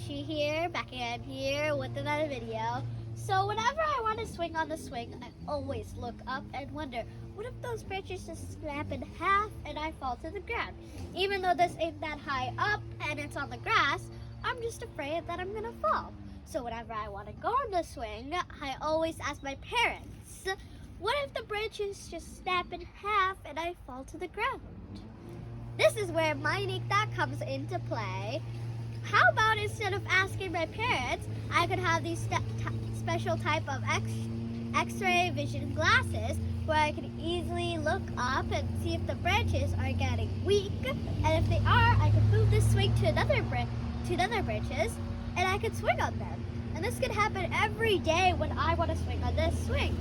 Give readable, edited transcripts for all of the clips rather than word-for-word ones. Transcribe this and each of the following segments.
Aishi here, back again here with another video. So whenever I want to swing on the swing, I always look up and wonder, what if those branches just snap in half and I fall to the ground? Even though this ain't that high up and it's on the grass, I'm just afraid that I'm gonna fall. So whenever I want to go on the swing, I always ask my parents, what if the branches just snap in half and I fall to the ground? This is where my unique thought comes into play. How about instead of asking my parents, I could have these special type of X-ray vision glasses where I can easily look up and see if the branches are getting weak, and if they are, I can move this swing to another branches, and I can swing on them. And this could happen every day when I want to swing on this swing.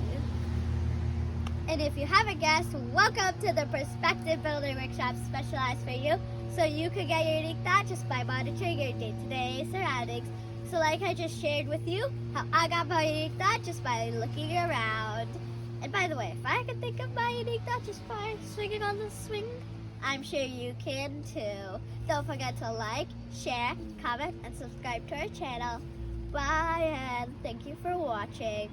And if you haven't guessed, welcome to the Perspective Building Workshop specialized for you, so you could get your unique thought just by monitoring your day-to-day surroundings. So like I just shared with you, how I got my unique thought just by looking around. And by the way, if I can think of my unique thought just by swinging on the swing, I'm sure you can too. Don't forget to like, share, comment, and subscribe to our channel. Bye, and thank you for watching.